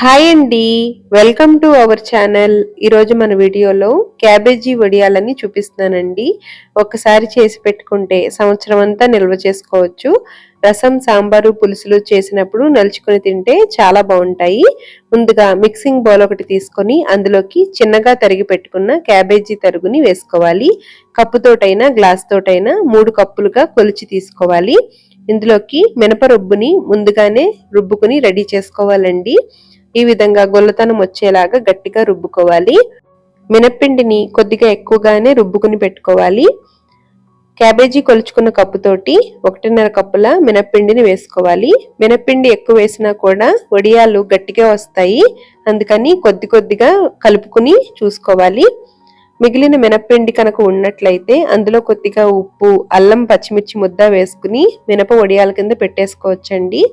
Hi అండి, welcome to our channel. ఈరోజు మన వీడియోలో క్యాబేజీ వడియాలని చూపిస్తున్నానండి. ఒక్కసారి చేసి పెట్టుకుంటే సంవత్సరం అంతా నిల్వ చేసుకోవచ్చు. రసం, సాంబారు, పులుసులు చేసినప్పుడు నలుచుకొని తింటే చాలా బాగుంటాయి. ముందుగా మిక్సింగ్ బౌల్ ఒకటి తీసుకొని అందులోకి చిన్నగా తరిగి పెట్టుకున్న క్యాబేజీ తరుగుని వేసుకోవాలి. కప్పుతోటైనా గ్లాస్ తోటైనా 3 కప్పులుగా కొలిచి తీసుకోవాలి. ఇందులోకి మినప రుబ్బుని ముందుగానే రుబ్బుకుని రెడీ చేసుకోవాలండి. ఈ విధంగా గొల్లతనం వచ్చేలాగా గట్టిగా రుబ్బుకోవాలి. మినప్పిండిని కొద్దిగా ఎక్కువగానే రుబ్బుకుని పెట్టుకోవాలి. క్యాబేజీ కొలుచుకున్న కప్పుతోటి 1.5 కప్పుల మినప్పిండిని వేసుకోవాలి. మినప్పిండి ఎక్కువ వేసినా కూడా వడియాలు గట్టిగా వస్తాయి. అందుకని కొద్ది కొద్దిగా కలుపుకుని చూసుకోవాలి. మిగిలిన మినప్పిండి కనుక ఉన్నట్లయితే అందులో కొద్దిగా ఉప్పు, అల్లం, పచ్చిమిర్చి ముద్ద వేసుకుని మినప వడియాల కింద పెట్టేసుకోవచ్చండి.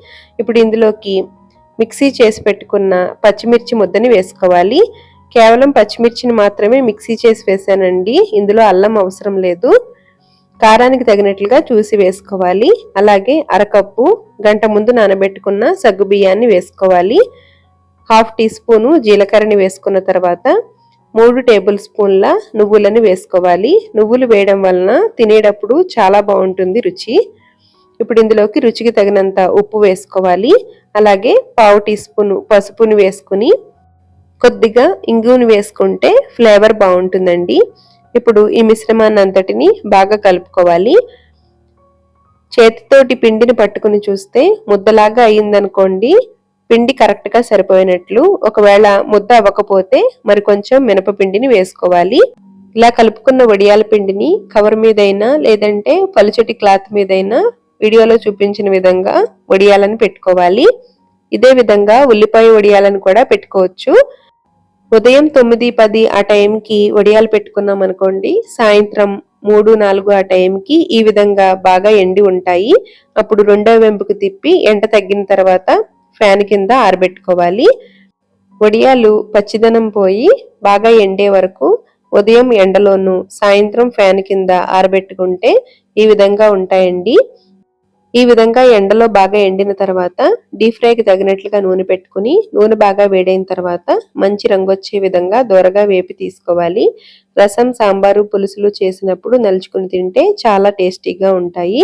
ఇప్పుడు ఇందులోకి మిక్సీ చేసి పెట్టుకున్న పచ్చిమిర్చి ముద్దని వేసుకోవాలి. కేవలం పచ్చిమిర్చిని మాత్రమే మిక్సీ చేసి వేసానండి. ఇందులో అల్లం అవసరం లేదు. కారానికి తగినట్లుగా చూసి వేసుకోవాలి. అలాగే అరకప్పు గంట ముందు నానబెట్టుకున్న సగ్గుబియ్యాన్ని వేసుకోవాలి. 1/2 టీ స్పూను జీలకర్రని వేసుకున్న తర్వాత 3 టేబుల్ స్పూన్ల నువ్వులను వేసుకోవాలి. నువ్వులు వేయడం వలన తినేటప్పుడు చాలా బాగుంటుంది రుచి. ఇప్పుడు ఇందులోకి రుచికి తగినంత ఉప్పు వేసుకోవాలి. అలాగే 1/2 టీ స్పూన్ పసుపుని వేసుకుని కొద్దిగా ఇంగువని వేసుకుంటే ఫ్లేవర్ బాగుంటుందండి. ఇప్పుడు ఈ మిశ్రమాన్ని అంతటిని బాగా కలుపుకోవాలి. చేతితోటి పిండిని పట్టుకుని చూస్తే ముద్దలాగా అయ్యిందనుకోండి, పిండి కరెక్ట్గా సరిపోయినట్లు. ఒకవేళ ముద్ద అవ్వకపోతే మరి కొంచెం మినపపిండిని వేసుకోవాలి. ఇలా కలుపుకున్న వడియాల పిండిని కవర్ మీదైనా లేదంటే పలుచటి క్లాత్ మీదైనా వీడియోలో చూపించిన విధంగా వడియాలను పెట్టుకోవాలి. ఇదే విధంగా ఉల్లిపాయ వడియాలను కూడా పెట్టుకోవచ్చు. ఉదయం 9-10 ఆ టైంకి వడియాలు పెట్టుకున్నాం అనుకోండి, సాయంత్రం 3-4 ఆ టైంకి ఈ విధంగా బాగా ఎండి ఉంటాయి. అప్పుడు రెండో వెంపుకు తిప్పి ఎండ తగ్గిన తర్వాత ఫ్యాన్ కింద ఆరబెట్టుకోవాలి. వడియాలు పచ్చిదనం పోయి బాగా ఎండే వరకు ఉదయం ఎండలోను, సాయంత్రం ఫ్యాన్ కింద ఆరబెట్టుకుంటే ఈ విధంగా ఉంటాయండి. ఈ విధంగా ఎండలో బాగా ఎండిన తర్వాత డీప్ ఫ్రైకి తగినట్లుగా నూనె పెట్టుకుని నూనె బాగా వేడైన తర్వాత మంచి రంగు వచ్చే విధంగా దోరగా వేపి తీసుకోవాలి. రసం, సాంబారు, పులుసులు చేసినప్పుడు నలుచుకుని తింటే చాలా టేస్టీగా ఉంటాయి.